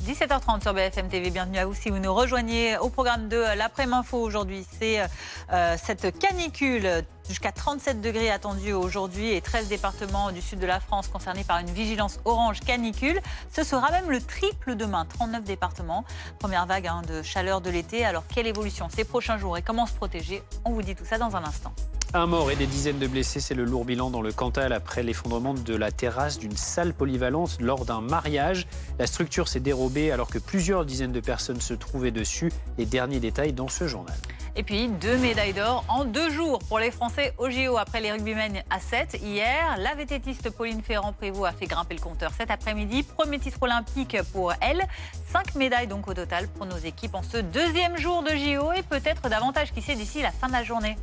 17h30 sur BFM TV. Bienvenue à vous si vous nous rejoignez au programme de l'après-info aujourd'hui. C'est cette canicule jusqu'à 37 degrés attendus aujourd'hui et 13 départements du sud de la France concernés par une vigilance orange canicule. Ce sera même le triple demain, 39 départements. Première vague de chaleur de l'été. Alors quelle évolution ces prochains jours et comment se protéger? On vous dit tout ça dans un instant. Un mort et des dizaines de blessés, c'est le lourd bilan dans le Cantal après l'effondrement de la terrasse d'une salle polyvalente lors d'un mariage. La structure s'est dérobée alors que plusieurs dizaines de personnes se trouvaient dessus. Les derniers détails dans ce journal. Et puis 2 médailles d'or en 2 jours pour les Français au JO après les rugbymen à 7. Hier, la vététiste Pauline Ferrand-Prévot a fait grimper le compteur cet après-midi. Premier titre olympique pour elle. 5 médailles donc au total pour nos équipes en ce deuxième jour de JO et peut-être davantage qui sait d'ici la fin de la journée.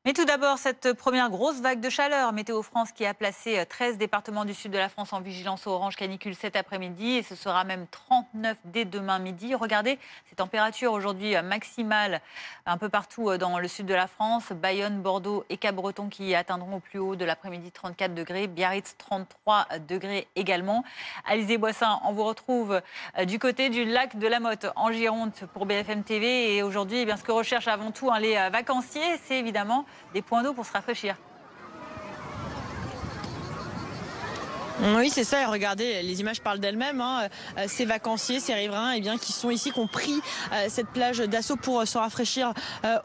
Mais tout d'abord, cette première grosse vague de chaleur. Météo France qui a placé 13 départements du sud de la France en vigilance orange canicule cet après-midi. Et ce sera même 39 dès demain midi. Regardez ces températures aujourd'hui maximales un peu partout dans le sud de la France. Bayonne, Bordeaux et Cap-Breton qui atteindront au plus haut de l'après-midi 34 degrés. Biarritz, 33 degrés également. Alizé-Boissin, on vous retrouve du côté du lac de la Motte en Gironde pour BFM TV. Et aujourd'hui, ce que recherchent avant tout les vacanciers, c'est évidemment des points d'eau pour se rafraîchir. Oui, c'est ça. Et regardez, les images parlent d'elles-mêmes. Ces vacanciers, ces riverains, qui sont ici, qui ont pris cette plage d'Assaut pour se rafraîchir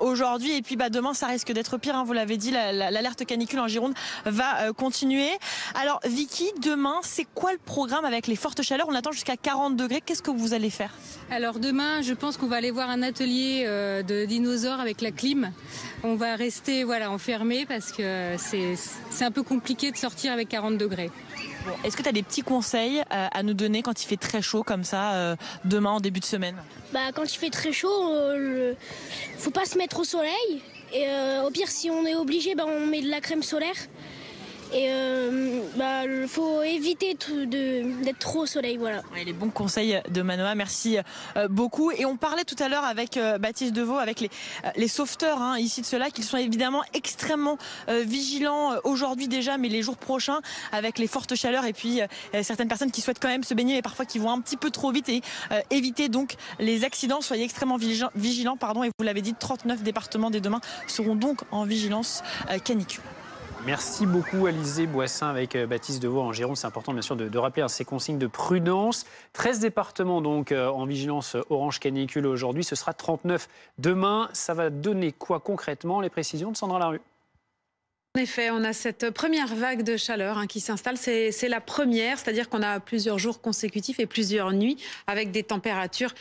aujourd'hui. Et puis, demain, ça risque d'être pire. Vous l'avez dit, l'alerte canicule en Gironde va continuer. Alors, Vicky, demain, c'est quoi le programme avec les fortes chaleurs? On attend jusqu'à 40 degrés. Qu'est-ce que vous allez faire? Alors, demain, je pense qu'on va aller voir un atelier de dinosaures avec la clim. On va rester enfermé parce que c'est un peu compliqué de sortir avec 40 degrés. Bon, est-ce que tu as des petits conseils à nous donner quand il fait très chaud comme ça, demain en début de semaine? Quand il fait très chaud, faut pas se mettre au soleil. Et au pire, si on est obligé, on met de la crème solaire. Et faut éviter d'être trop au soleil, voilà. Ouais, les bons conseils de Manoa, merci beaucoup. Et on parlait tout à l'heure avec Baptiste Deveau, avec les sauveteurs ici de ce lac. Ils sont évidemment extrêmement vigilants aujourd'hui déjà, mais les jours prochains avec les fortes chaleurs et puis certaines personnes qui souhaitent quand même se baigner, mais parfois qui vont un petit peu trop vite et éviter donc les accidents. Soyez extrêmement vigilants, et vous l'avez dit, 39 départements dès demain seront donc en vigilance canicule. Merci beaucoup Alizé-Boissin avec Baptiste Deveau en Gironde. C'est important bien sûr de rappeler ces consignes de prudence. 13 départements donc en vigilance orange canicule aujourd'hui. Ce sera 39 demain. Ça va donner quoi concrètement? Les précisions de Sandra Larue. En effet, on a cette première vague de chaleur qui s'installe. C'est la première, c'est-à-dire qu'on a plusieurs jours consécutifs et plusieurs nuits avec des températures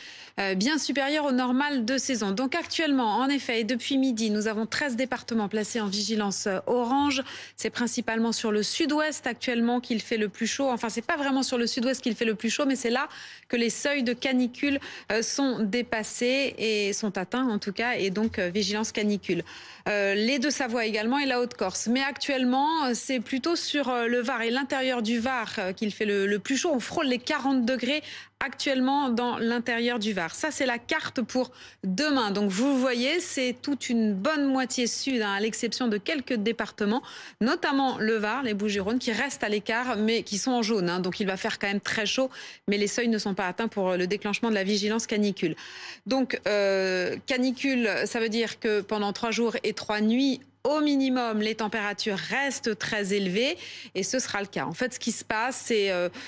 bien supérieures au normal de saison. Donc actuellement, en effet, depuis midi, nous avons 13 départements placés en vigilance orange. C'est principalement sur le sud-ouest actuellement qu'il fait le plus chaud. Enfin, c'est pas vraiment sur le sud-ouest qu'il fait le plus chaud, mais c'est là que les seuils de canicule sont dépassés et sont atteints en tout cas, et donc vigilance canicule. Les Deux-Savoie également et la Haute-Corse. Mais actuellement, c'est plutôt sur le Var et l'intérieur du Var qu'il fait le plus chaud. On frôle les 40 degrés actuellement dans l'intérieur du Var. Ça, c'est la carte pour demain. Donc, vous voyez, c'est toute une bonne moitié sud, à l'exception de quelques départements, notamment le Var, les Bouches-du-Rhône, qui restent à l'écart, mais qui sont en jaune. Donc, il va faire quand même très chaud, mais les seuils ne sont pas atteints pour le déclenchement de la vigilance canicule. Donc, canicule, ça veut dire que pendant 3 jours et 3 nuits, au minimum, les températures restent très élevées et ce sera le cas. En fait, ce qui se passe,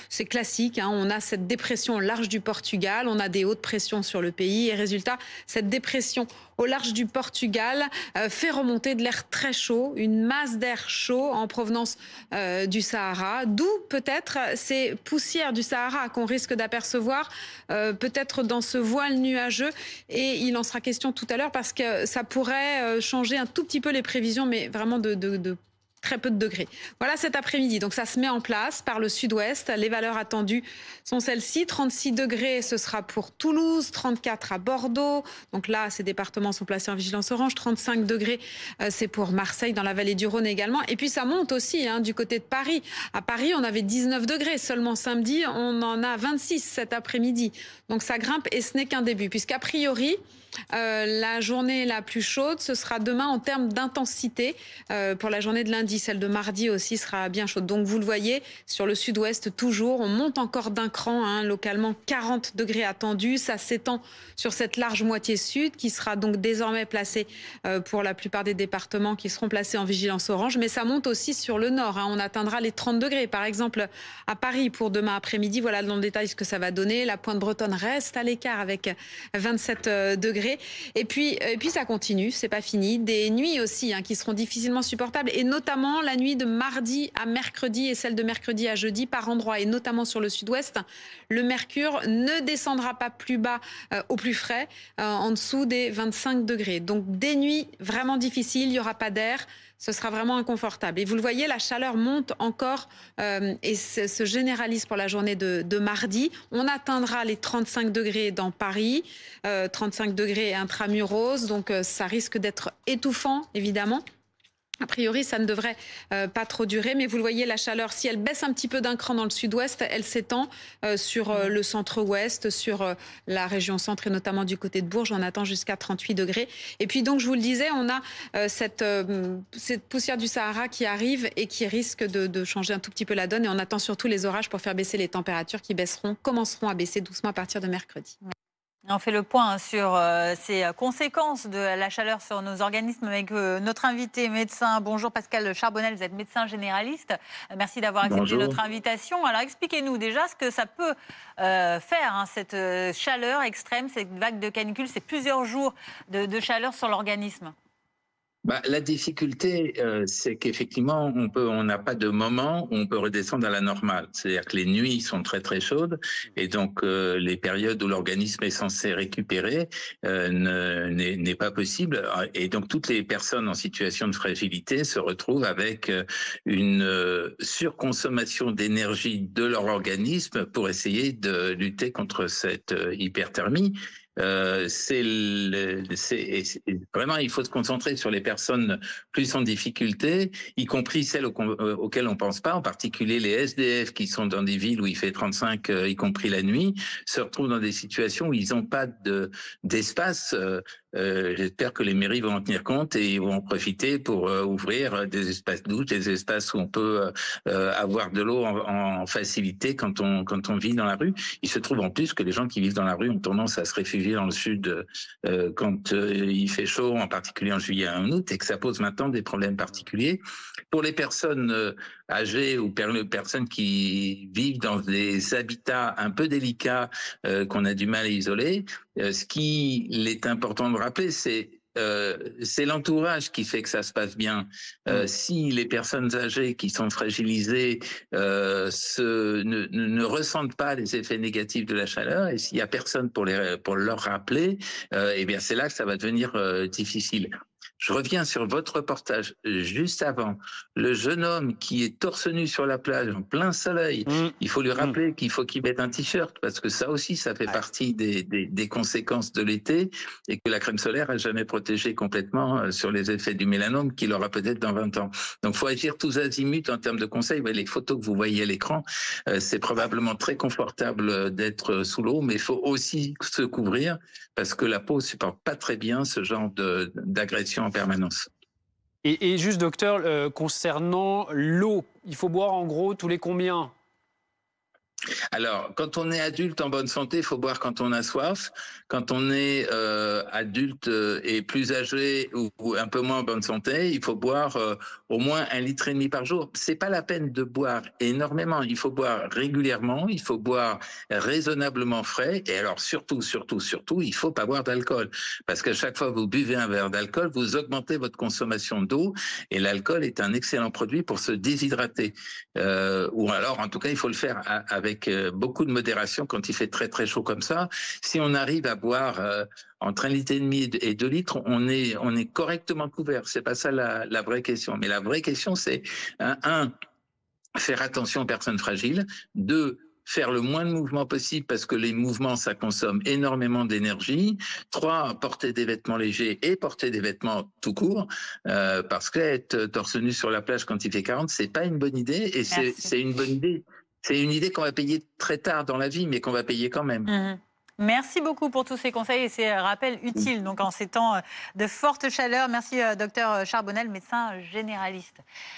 c'est classique. On a cette dépression au large du Portugal, on a des hautes pressions sur le pays et résultat, cette dépression au large du Portugal fait remonter de l'air très chaud, une masse d'air chaud en provenance du Sahara, d'où peut-être ces poussières du Sahara qu'on risque d'apercevoir peut-être dans ce voile nuageux, et il en sera question tout à l'heure parce que ça pourrait changer un tout petit peu les prévisions, mais vraiment de très peu de degrés. Voilà cet après-midi. Donc ça se met en place par le sud-ouest. Les valeurs attendues sont celles-ci. 36 degrés, ce sera pour Toulouse. 34 à Bordeaux. Donc là, ces départements sont placés en vigilance orange. 35 degrés, c'est pour Marseille, dans la vallée du Rhône également. Et puis ça monte aussi du côté de Paris. À Paris, on avait 19 degrés seulement samedi. On en a 26 cet après-midi. Donc ça grimpe et ce n'est qu'un début. Puisqu'a priori, la journée la plus chaude, ce sera demain en termes d'intensité pour la journée de lundi lundi, celle de mardi aussi sera bien chaude. Donc vous le voyez, sur le sud-ouest toujours, on monte encore d'un cran, hein, localement 40 degrés attendus. Ça s'étend sur cette large moitié sud qui sera donc désormais placée pour la plupart des départements qui seront placés en vigilance orange. Mais ça monte aussi sur le nord, hein. On atteindra les 30 degrés. Par exemple, à Paris pour demain après-midi, voilà dans le détail ce que ça va donner. La pointe bretonne reste à l'écart avec 27 degrés. Et puis ça continue, c'est pas fini. Des nuits aussi, hein, qui seront difficilement supportables, et notamment la nuit de mardi à mercredi et celle de mercredi à jeudi par endroits, et notamment sur le sud-ouest. Le mercure ne descendra pas plus bas au plus frais, en dessous des 25 degrés. Donc des nuits vraiment difficiles, il n'y aura pas d'air. Ce sera vraiment inconfortable. Et vous le voyez, la chaleur monte encore et se généralise pour la journée de mardi. On atteindra les 35 degrés dans Paris, 35 degrés intramuros, donc ça risque d'être étouffant, évidemment. A priori, ça ne devrait pas trop durer, mais vous le voyez, la chaleur, si elle baisse un petit peu d'un cran dans le sud-ouest, elle s'étend sur le centre-ouest, sur la région centre et notamment du côté de Bourges. On attend jusqu'à 38 degrés. Et puis donc, je vous le disais, on a cette poussière du Sahara qui arrive et qui risque de changer un tout petit peu la donne. Et on attend surtout les orages pour faire baisser les températures qui commenceront à baisser doucement à partir de mercredi. On fait le point sur ces conséquences de la chaleur sur nos organismes avec notre invité médecin. Bonjour Pascal Charbonnel, vous êtes médecin généraliste. Merci d'avoir accepté notre invitation. Alors expliquez-nous déjà ce que ça peut faire, hein, cette chaleur extrême, cette vague de canicule, c'est plusieurs jours de chaleur sur l'organisme. La difficulté, c'est qu'effectivement, on n'a pas de moment où on peut redescendre à la normale. C'est-à-dire que les nuits sont très très chaudes et donc les périodes où l'organisme est censé récupérer n'est pas possible. Et donc toutes les personnes en situation de fragilité se retrouvent avec une surconsommation d'énergie de leur organisme pour essayer de lutter contre cette hyperthermie. Vraiment, il faut se concentrer sur les personnes plus en difficulté, y compris celles auxquelles on pense pas, en particulier les SDF qui sont dans des villes où il fait 35, y compris la nuit, se retrouvent dans des situations où ils n'ont pas d'espace. J'espère que les mairies vont en tenir compte et vont en profiter pour ouvrir des espaces douches, des espaces où on peut avoir de l'eau en facilité quand on vit dans la rue. Il se trouve en plus que les gens qui vivent dans la rue ont tendance à se réfugier dans le sud quand il fait chaud, en particulier en juillet et en août, et que ça pose maintenant des problèmes particuliers. Pour les personnes âgées ou personnes qui vivent dans des habitats un peu délicats qu'on a du mal à isoler, ce qu'il est important de rappeler, c'est l'entourage qui fait que ça se passe bien. Si les personnes âgées qui sont fragilisées ne ressentent pas les effets négatifs de la chaleur, et s'il y a personne pour leur rappeler, eh bien c'est là que ça va devenir difficile. Je reviens sur votre reportage juste avant. Le jeune homme qui est torse nu sur la plage en plein soleil, il faut lui rappeler qu'il faut qu'il mette un t-shirt parce que ça aussi, ça fait partie des conséquences de l'été et que la crème solaire n'a jamais protégé complètement sur les effets du mélanome qu'il aura peut-être dans 20 ans. Donc, il faut agir tous azimuts en termes de conseils. Les photos que vous voyez à l'écran, c'est probablement très confortable d'être sous l'eau, mais il faut aussi se couvrir parce que la peau ne supporte pas très bien ce genre d'agression en permanence. Et juste, docteur, concernant l'eau, il faut boire en gros tous les combien ? Alors, quand on est adulte en bonne santé, il faut boire quand on a soif. Quand on est adulte et plus âgé ou un peu moins en bonne santé, il faut boire au moins 1,5 litre par jour. C'est pas la peine de boire énormément. Il faut boire régulièrement. Il faut boire raisonnablement frais. Et alors surtout, il faut pas boire d'alcool, parce qu'à chaque fois que vous buvez un verre d'alcool, vous augmentez votre consommation d'eau. Et l'alcool est un excellent produit pour se déshydrater. Ou alors, en tout cas, il faut le faire avec beaucoup de modération quand il fait très très chaud comme ça. Si on arrive à boire entre 1,5 litre et 2 litres, on est correctement couvert. C'est pas ça la vraie question. Mais la vraie question, c'est faire attention aux personnes fragiles. 2, faire le moins de mouvements possible parce que les mouvements, ça consomme énormément d'énergie. 3, porter des vêtements légers et porter des vêtements tout court parce qu'être torse nu sur la plage quand il fait 40, c'est pas une bonne idée et c'est une bonne idée. C'est une idée qu'on va payer très tard dans la vie, mais qu'on va payer quand même. Merci beaucoup pour tous ces conseils et ces rappels utiles donc en ces temps de forte chaleur. Merci docteur Charbonnel, médecin généraliste.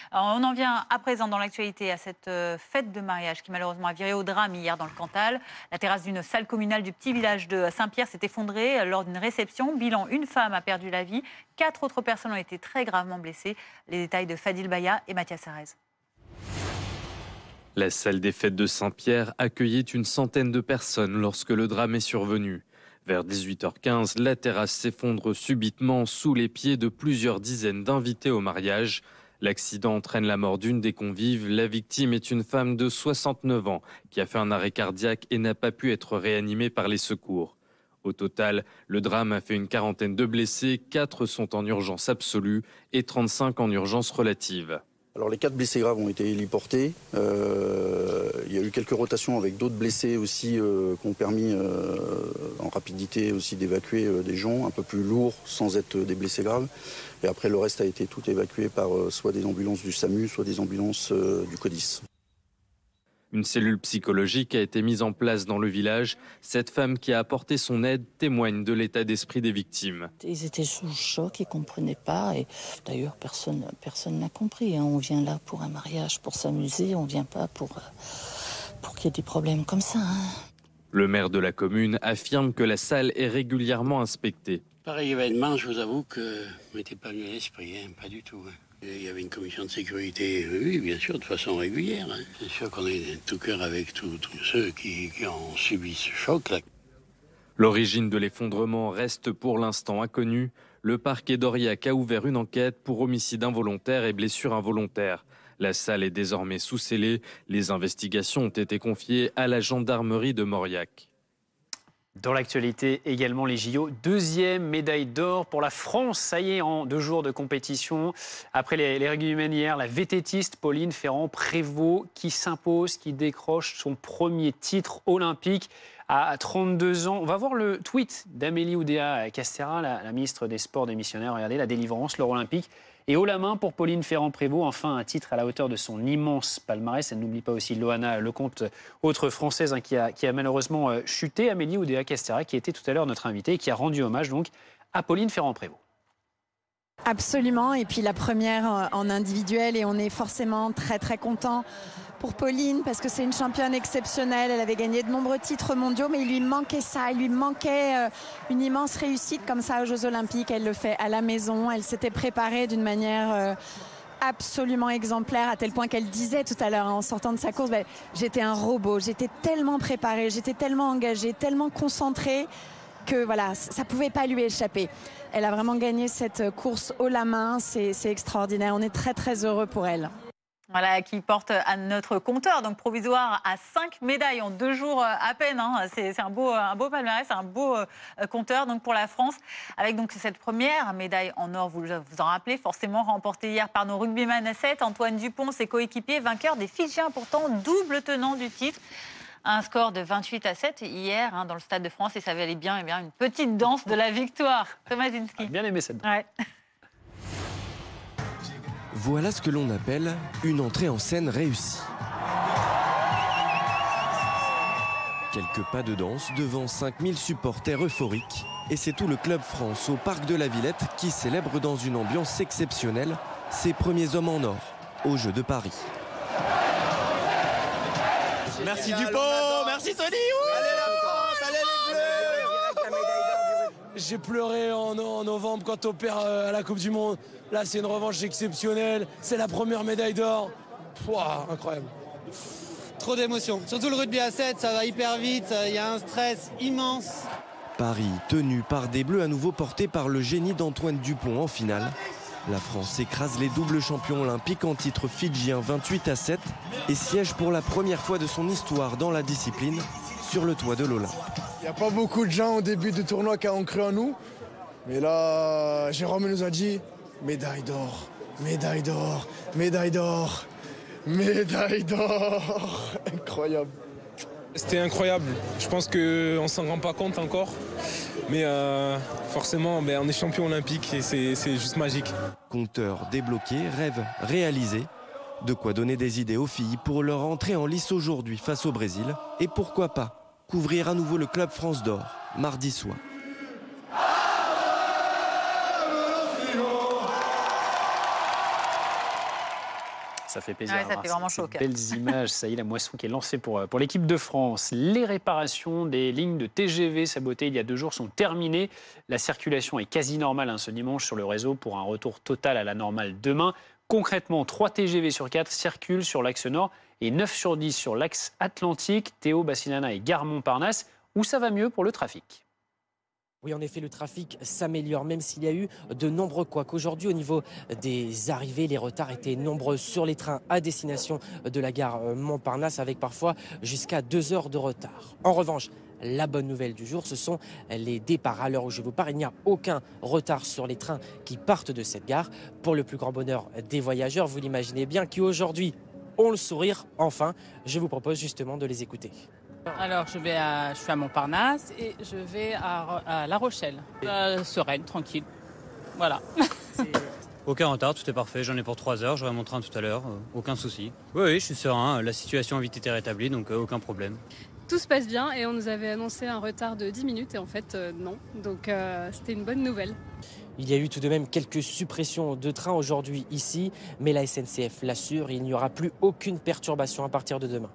Alors, on en vient à présent dans l'actualité à cette fête de mariage qui malheureusement a viré au drame hier dans le Cantal. La terrasse d'une salle communale du petit village de Saint-Pierre s'est effondrée lors d'une réception. Bilan, une femme a perdu la vie. 4 autres personnes ont été très gravement blessées. Les détails de Fadil Baya et Mathias Arez. La salle des fêtes de Saint-Pierre accueillait une centaine de personnes lorsque le drame est survenu. Vers 18h15, la terrasse s'effondre subitement sous les pieds de plusieurs dizaines d'invités au mariage. L'accident entraîne la mort d'une des convives. La victime est une femme de 69 ans qui a fait un arrêt cardiaque et n'a pas pu être réanimée par les secours. Au total, le drame a fait une quarantaine de blessés, 4 sont en urgence absolue et 35 en urgence relative. Alors les 4 blessés graves ont été héliportés. Il y a eu quelques rotations avec d'autres blessés aussi qui ont permis en rapidité aussi d'évacuer des gens un peu plus lourds sans être des blessés graves. Et après le reste a été tout évacué par soit des ambulances du SAMU, soit des ambulances du CODIS. Une cellule psychologique a été mise en place dans le village. Cette femme qui a apporté son aide témoigne de l'état d'esprit des victimes. Ils étaient sous choc, ils ne comprenaient pas. Et d'ailleurs, personne n'a compris. On vient là pour un mariage, pour s'amuser. On ne vient pas pour qu'il y ait des problèmes comme ça. Le maire de la commune affirme que la salle est régulièrement inspectée. Pareil événement, je vous avoue que je m'étais pas venu à l'esprit, pas du tout. Il y avait une commission de sécurité, oui, bien sûr, de façon régulière. C'est sûr qu'on est tout cœur avec tous ceux qui ont subi ce choc-là. L'origine de l'effondrement reste pour l'instant inconnue. Le parquet d'Aurillac a ouvert une enquête pour homicide involontaire et blessure involontaire. La salle est désormais sous scellé. Les investigations ont été confiées à la gendarmerie de Mauriac. Dans l'actualité également, les JO, 2e médaille d'or pour la France. Ça y est, en 2 jours de compétition. Après les rugbymen hier, la vététiste Pauline Ferrand-Prévot qui s'impose, qui décroche son premier titre olympique à 32 ans. On va voir le tweet d'Amélie Oudéa-Castéra, la ministre des Sports démissionnaire. Regardez, la délivrance, l'or olympique. Et haut la main pour Pauline Ferrand-Prévot, enfin un titre à la hauteur de son immense palmarès. Elle n'oublie pas aussi Loana Lecomte, autre Française qui a malheureusement chuté. Amélie Oudéa-Castéra, qui était tout à l'heure notre invitée et qui a rendu hommage donc à Pauline Ferrand-Prévot. Absolument, et puis la première en individuel, et on est forcément très très content pour Pauline parce que c'est une championne exceptionnelle. Elle avait gagné de nombreux titres mondiaux, mais il lui manquait ça, il lui manquait une immense réussite comme ça aux Jeux Olympiques. Elle le fait à la maison, elle s'était préparée d'une manière absolument exemplaire, à tel point qu'elle disait tout à l'heure en sortant de sa course, j'étais un robot, j'étais tellement préparée, j'étais tellement engagée, tellement concentrée que voilà, ça ne pouvait pas lui échapper. Elle a vraiment gagné cette course haut la main, c'est extraordinaire. On est très très heureux pour elle. Voilà, qui porte à notre compteur, donc provisoire, à 5 médailles en 2 jours à peine. C'est un beau palmarès, un beau compteur donc pour la France, avec donc cette première médaille en or, vous en rappelez, forcément remportée hier par nos rugbyman à 7, Antoine Dupont, ses coéquipiers, vainqueurs des Fidjiens, pourtant double tenant du titre. Un score de 28-7 hier dans le Stade de France, et ça valait bien, une petite danse de la victoire. Thomas Zinski. Bien aimé cette danse. Ouais. Voilà ce que l'on appelle une entrée en scène réussie. Quelques pas de danse devant 5000 supporters euphoriques. Et c'est tout le Club France au Parc de la Villette qui célèbre dans une ambiance exceptionnelle ses premiers hommes en or aux Jeux de Paris. Merci Dupont, merci Tony. Allez la France, allez les Bleus. J'ai pleuré en novembre quand on perd à la Coupe du Monde. Là, c'est une revanche exceptionnelle. C'est la première médaille d'or. Incroyable. Trop d'émotions. Surtout le rugby à 7, ça va hyper vite. Il y a un stress immense. Paris tenu par des Bleus à nouveau portés par le génie d'Antoine Dupont en finale. La France écrase les doubles champions olympiques en titre fidjien 28-7 et siège pour la première fois de son histoire dans la discipline sur le toit de l'Olympe. Il n'y a pas beaucoup de gens au début du tournoi qui ont cru en nous. Mais là, Jérôme nous a dit médaille d'or, médaille d'or, médaille d'or, médaille d'or. Incroyable. C'était incroyable. Je pense qu'on ne s'en rend pas compte encore. Mais forcément, on est champion olympique et c'est juste magique. Compteur débloqué, rêve réalisé. De quoi donner des idées aux filles pour leur entrée en lice aujourd'hui face au Brésil. Et pourquoi pas couvrir à nouveau le Club France d'Or mardi soir. Ça fait plaisir. Ouais, ça fait vraiment chaud. Belles images, ça y est, la moisson qui est lancée pour l'équipe de France. Les réparations des lignes de TGV sabotées il y a 2 jours sont terminées. La circulation est quasi normale ce dimanche sur le réseau pour un retour total à la normale demain. Concrètement, 3 TGV sur 4 circulent sur l'axe nord et 9 sur 10 sur l'axe atlantique, Théo, Bassinana et Gare Montparnasse, où ça va mieux pour le trafic. Oui, en effet, le trafic s'améliore, même s'il y a eu de nombreux couacs. Aujourd'hui, au niveau des arrivées, les retards étaient nombreux sur les trains à destination de la gare Montparnasse, avec parfois jusqu'à 2 heures de retard. En revanche, la bonne nouvelle du jour, ce sont les départs. À l'heure où je vous parle, il n'y a aucun retard sur les trains qui partent de cette gare. Pour le plus grand bonheur des voyageurs, vous l'imaginez bien, qui aujourd'hui ont le sourire. Enfin, je vous propose justement de les écouter. Alors, je suis à Montparnasse et je vais à La Rochelle. Sereine, tranquille. Voilà. Aucun retard, tout est parfait. J'en ai pour 3 heures. J'aurai mon train tout à l'heure. Aucun souci. Oui, je suis serein. La situation a vite été rétablie, donc aucun problème. Tout se passe bien et on nous avait annoncé un retard de 10 minutes et en fait, non. Donc, c'était une bonne nouvelle. Il y a eu tout de même quelques suppressions de trains aujourd'hui ici, mais la SNCF l'assure, il n'y aura plus aucune perturbation à partir de demain.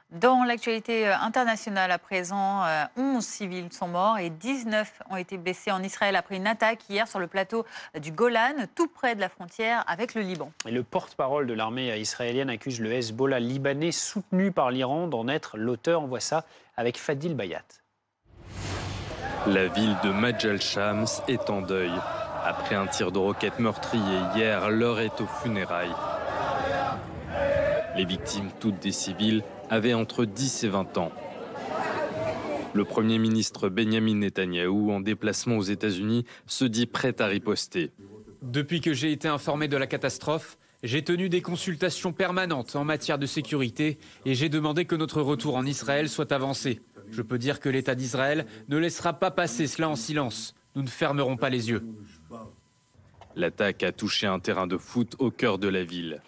Dans l'actualité internationale à présent, 11 civils sont morts et 19 ont été blessés en Israël après une attaque hier sur le plateau du Golan, tout près de la frontière avec le Liban. Et le porte-parole de l'armée israélienne accuse le Hezbollah libanais soutenu par l'Iran d'en être l'auteur. On voit ça avec Fadil Bayat. La ville de Majal Shams est en deuil. Après un tir de roquette meurtrier hier, l'heure est aux funérailles. Les victimes, toutes des civils, avaient entre 10 et 20 ans. Le Premier ministre Benjamin Netanyahou, en déplacement aux États-Unis, se dit prêt à riposter. Depuis que j'ai été informé de la catastrophe, j'ai tenu des consultations permanentes en matière de sécurité et j'ai demandé que notre retour en Israël soit avancé. Je peux dire que l'État d'Israël ne laissera pas passer cela en silence. Nous ne fermerons pas les yeux. L'attaque a touché un terrain de foot au cœur de la ville.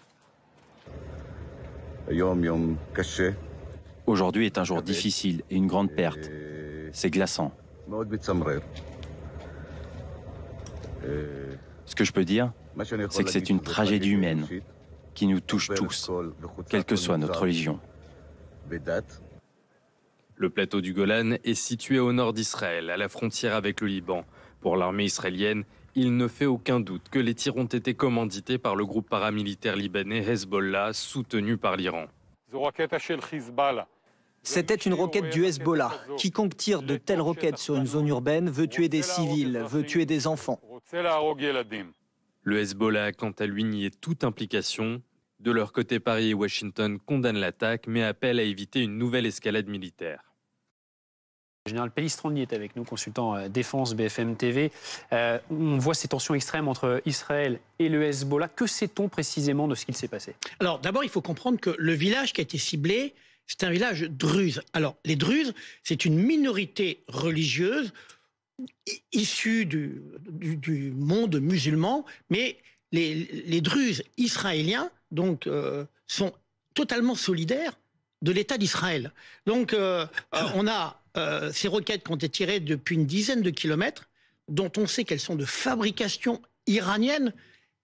Aujourd'hui est un jour difficile et une grande perte. C'est glaçant. Ce que je peux dire, c'est que c'est une tragédie humaine qui nous touche tous, quelle que soit notre religion. Le plateau du Golan est situé au nord d'Israël, à la frontière avec le Liban. Pour l'armée israélienne, il ne fait aucun doute que les tirs ont été commandités par le groupe paramilitaire libanais Hezbollah, soutenu par l'Iran. C'était une roquette du Hezbollah. Quiconque tire de telles roquettes sur une zone urbaine veut tuer des civils, veut tuer des enfants. Le Hezbollah a quant à lui nié toute implication. De leur côté, Paris et Washington condamnent l'attaque, mais appellent à éviter une nouvelle escalade militaire. Le général Pellistrandi est avec nous, consultant défense BFM TV. On voit ces tensions extrêmes entre Israël et le Hezbollah. Que sait-on précisément de ce qu'il s'est passé? Alors d'abord, il faut comprendre que le village qui a été ciblé, c'est un village druze. Alors les druzes, c'est une minorité religieuse issue du monde musulman, mais les druzes israéliens donc, sont totalement solidaires de l'État d'Israël. Donc on a ces roquettes qui ont été tirées depuis une dizaine de kilomètres, dont on sait qu'elles sont de fabrication iranienne,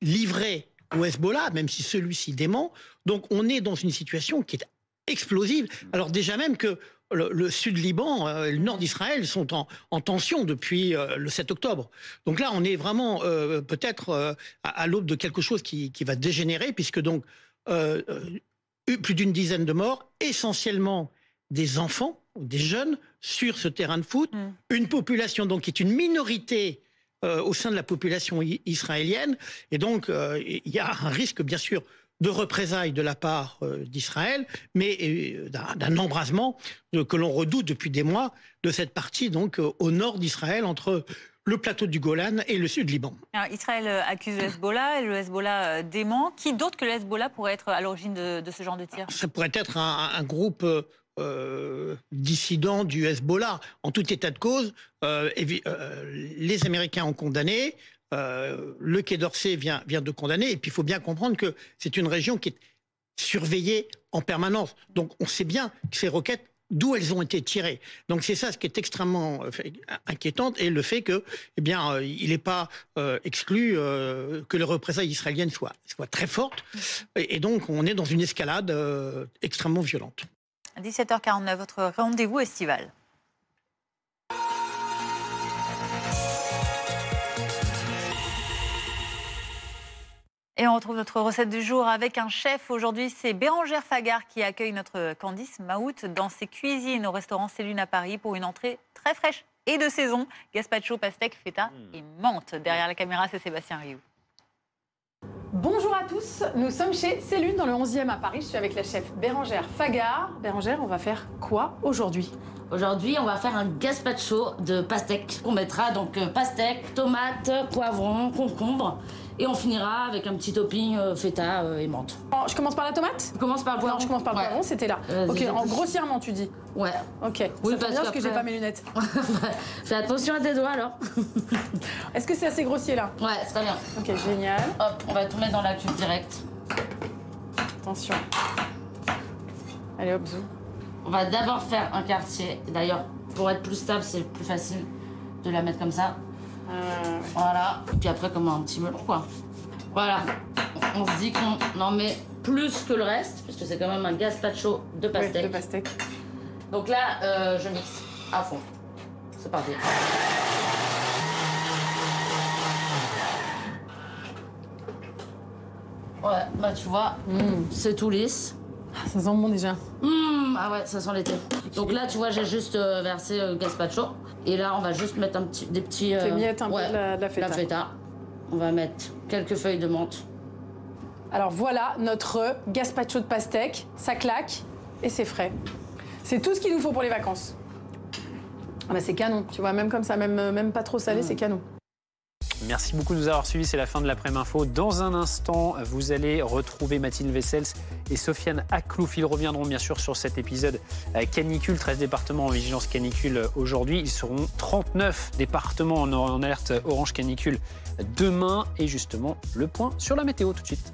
livrées au Hezbollah, même si celui-ci dément. Donc on est dans une situation qui est explosive. Alors déjà même que le sud Liban et le nord d'Israël sont en tension depuis le 7 octobre. Donc là, on est vraiment peut-être à l'aube de quelque chose qui va dégénérer, puisque donc plus d'une dizaine de morts, essentiellement des enfants, des jeunes, sur ce terrain de foot. Une population donc qui est une minorité au sein de la population israélienne. Et donc, il y a un risque, bien sûr, de représailles de la part d'Israël, mais d'un embrasement que l'on redoute depuis des mois de cette partie donc au nord d'Israël, entre le plateau du Golan et le sud Liban. Alors, Israël accuse le Hezbollah et le Hezbollah dément. Qui d'autre que le Hezbollah pourrait être à l'origine de ce genre de tir? Ça pourrait être un groupe dissident du Hezbollah. En tout état de cause, les Américains ont condamné, le Quai d'Orsay vient de condamner, et puis il faut bien comprendre que c'est une région qui est surveillée en permanence. Donc on sait bien que ces roquettes d'où elles ont été tirées. Donc c'est ça ce qui est extrêmement inquiétant, et le fait que, il n'est pas exclu que les représailles israéliennes soient très fortes, et donc on est dans une escalade extrêmement violente. À 17h49, votre rendez-vous estival. Et on retrouve notre recette du jour avec un chef. Aujourd'hui, c'est Bérangère Fagard qui accueille notre Candice Mahout dans ses cuisines au restaurant Célune à Paris pour une entrée très fraîche et de saison. Gazpacho, pastèque, feta et menthe. Derrière la caméra, c'est Sébastien Rioux. Bonjour à tous, nous sommes chez Célune dans le 11e à Paris. Je suis avec la chef Bérangère Fagard. Bérangère, on va faire quoi aujourd'hui? Aujourd'hui, on va faire un gazpacho de pastèque. On mettra donc pastèque, tomates, poivrons, concombre. Et on finira avec un petit topping feta et menthe. Je commence par la tomate? On commence par le poivron. Non, je commence par le poivron, c'était là. Ok, grossièrement tu dis? Ouais. Ok, oui, ça parce que j'ai pas mes lunettes. Fais attention à tes doigts alors. Est-ce que c'est assez grossier là? Ouais, c'est très bien. Ok, génial. Hop, on va tout mettre dans la cuve direct. Attention. Allez hop, zou. On va d'abord faire un quartier. D'ailleurs, pour être plus stable, c'est plus facile de la mettre comme ça. Voilà. Et puis après, comme un petit melon, quoi. Voilà. On se dit qu'on en met plus que le reste, parce que c'est quand même un gazpacho de pastèque. Oui, de pastèque. Donc là, je mixe à fond. C'est parti. Ouais, bah tu vois, c'est tout lisse. Ça sent bon déjà. Ah ouais, ça sent l'été. Donc là, tu vois, j'ai juste versé gazpacho. Et là, on va juste mettre des petits... Des miettes un peu de la feta. La feta. On va mettre quelques feuilles de menthe. Alors voilà notre gazpacho de pastèque. Ça claque et c'est frais. C'est tout ce qu'il nous faut pour les vacances. Ah bah c'est canon, tu vois, même comme ça, même pas trop salé, c'est canon. Merci beaucoup de nous avoir suivis, c'est la fin de l'après-midi info. Dans un instant, vous allez retrouver Mathilde Wessels et Sofiane Aklouf. Ils reviendront bien sûr sur cet épisode canicule, 13 départements en vigilance canicule aujourd'hui. Ils seront 39 départements en alerte orange canicule demain. Et justement, le point sur la météo tout de suite.